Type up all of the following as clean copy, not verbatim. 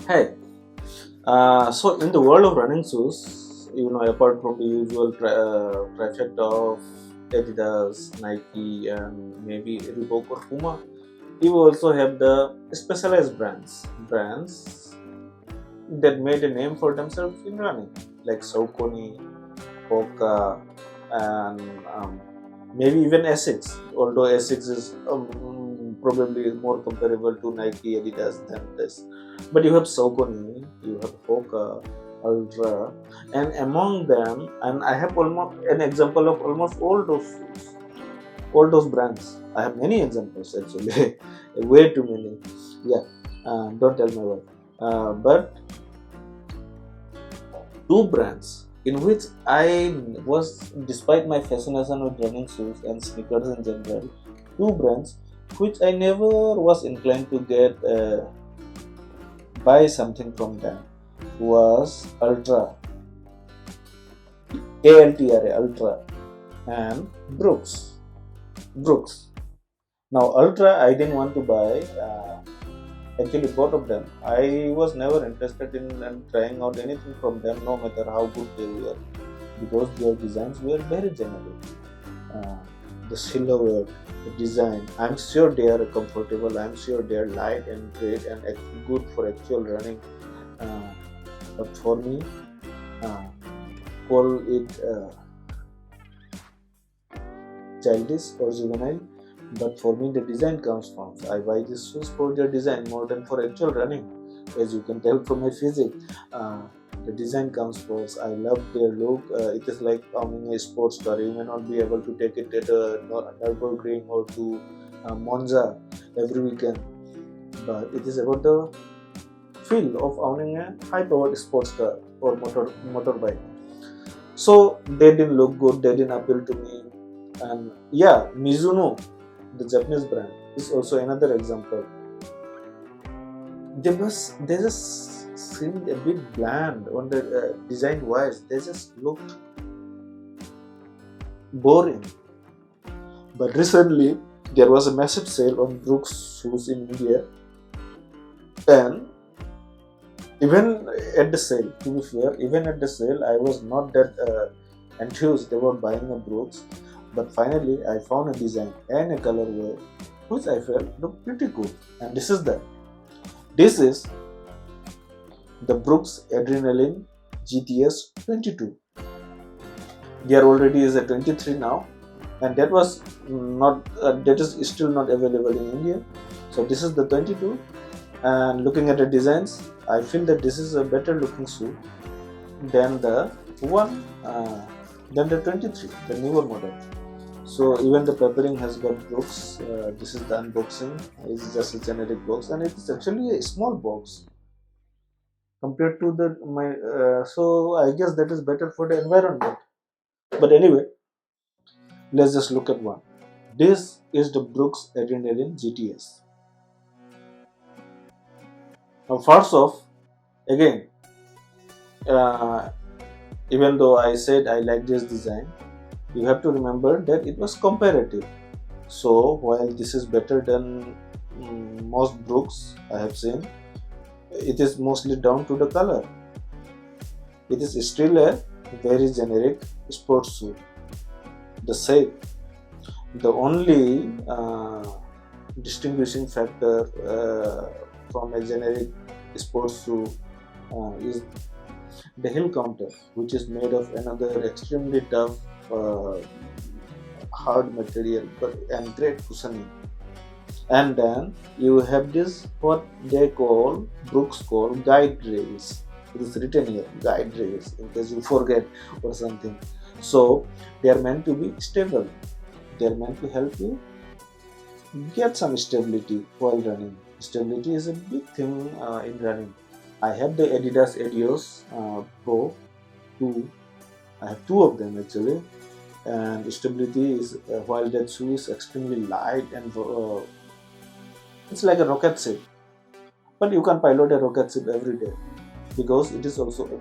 Hey, so in the world of running shoes, apart from the usual trifecta of Adidas, Nike, and maybe Reebok or Puma, you also have the specialized brands that made a name for themselves in running, like Saucony, Hoka, and maybe even Essex. Although Essex is probably more comparable to Nike, Adidas than this, but you have Saucony, you have Hoka, Ultra, and among them, and I have almost an example of almost all those brands. I have many examples actually, way too many. Yeah, don't tell me why. But two brands in which I was, despite my fascination with running shoes and sneakers in general, two brands which I never was inclined to get buy something from them was Ultra and Brooks. Now Ultra I didn't want to buy. Actually, both of them. I was never interested in trying out anything from them, no matter how good they were, because their designs were very generic. Uh, the silhouette, the design. I'm sure they are comfortable. I'm sure they are light and great and good for actual running. Uh, but for me, uh, call it childish or juvenile. But for me, the design comes from. I buy these shoes for their design more than for actual running, as you can tell from my physique. Uh, the design comes first. I love their look. It is like owning a sports car. You may not be able to take it at a Nürburgring or to Monza every weekend, but it is about the feel of owning a high-powered sports car or motorbike. So they didn't look good. They didn't appeal to me. And yeah, Mizuno, the Japanese brand, is also another example. They just seemed a bit bland on the design wise. They just looked boring. But recently there was a massive sale on Brooks shoes in India, and even at the sale, to be fair, even at the sale, I was not that enthused about buying a Brooks. But finally, I found a design and a colorway which I felt looked pretty cool. And this is the Brooks Adrenaline GTS 22. There already is a 23 now, and that is still not available in India. So this is the 22, and looking at the designs, I feel that this is a better looking shoe than the one than the 23, the newer model. So even the papering has got Brooks. This is the unboxing. It's just a generic box, and it is actually a small box compared to the my. So I guess that is better for the environment. But anyway, let's just look at one. This is the Brooks Adrenaline GTS. Now, first off, again, uh, even though I said I like this design, you have to remember that it was comparative. So while this is better than most Brooks I have seen, it is mostly down to the color. It is still a very generic sports shoe. The shape, the only distinguishing factor from a generic sports shoe is the heel counter, which is made of another extremely tough, uh, hard material, but and great cushioning. And then you have this what they call Brooks call guide rails. It is written here guide rails in case you forget or something. So they are meant to be stable. They are meant to help you get some stability while running. Stability is a big thing in running. I have the Adidas Adios Pro 2. I have two of them actually, and stability is while that shoe is extremely light and it's like a rocket ship, but you can pilot a rocket ship every day because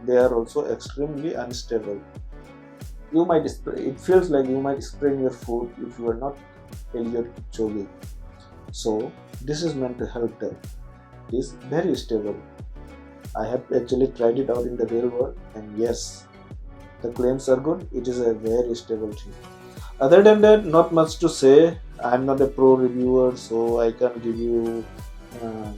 they are also extremely unstable. It feels like you might sprain your foot if you are not Elliot Kipchoge. So this is meant to help them. It is very stable. I have actually tried it out in the real world, and yes, the claims are good. It is a very stable thing. Other than that, not much to say. I'm not a pro reviewer, so I can't give you uh,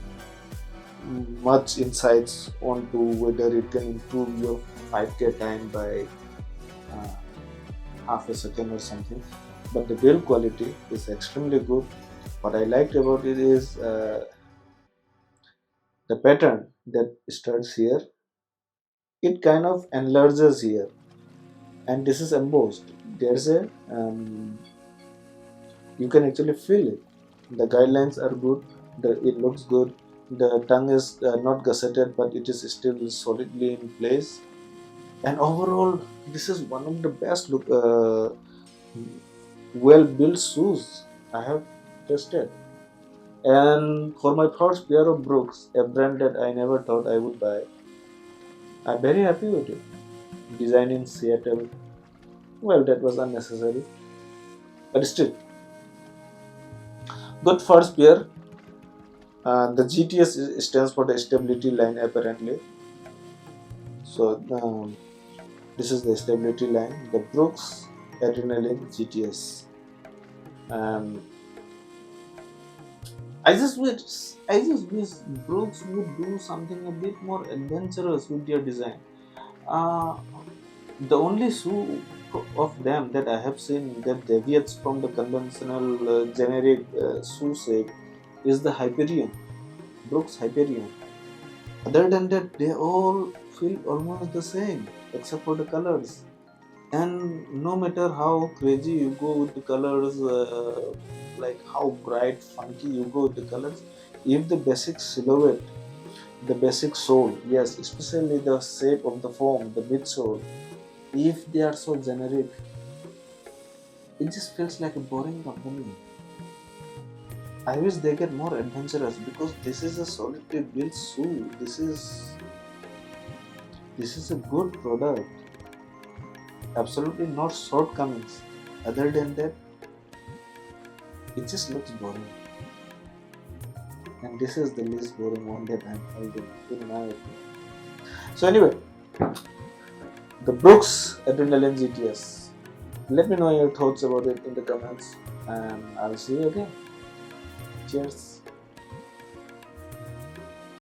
much insights onto whether it can improve your 5K time by uh, half a second or something. But the build quality is extremely good. What I liked about it is the pattern that starts here. It kind of enlarges here, and this is embossed. There's a you can actually feel it. The guidelines are good. It looks good. The tongue is not gusseted, but it is still solidly in place. And overall, this is one of the best well built shoes I have tested. And for my first pair of Brooks, a brand that I never thought I would buy, I'm very happy with it. Design in Seattle, well, that was unnecessary, but still, good first pair. The GTS stands for the stability line apparently. So this is the stability line, the Brooks Adrenaline GTS. Um, I just wish Brooks would do something a bit more adventurous with their design. Uh, the only shoe of them that I have seen that deviates from the conventional generic shoe shape is the Hyperion, Brooks Hyperion. Other than that, they all feel almost the same except for the colors. And no matter how crazy you go with the colors, like how bright, funky you go with the colors, if the basic silhouette, the basic sole, yes, especially the shape of the foam, the midsole, if they are so generic, it just feels like a boring company. I wish they get more adventurous because this is a solidly built shoe. This is a good product. Absolutely not shortcomings. Other than that, it just looks boring. And this is the least boring one that I'm holding, in my opinion. So anyway, the Brooks Adrenaline GTS. Let me know your thoughts about it in the comments, and I'll see you again. Cheers.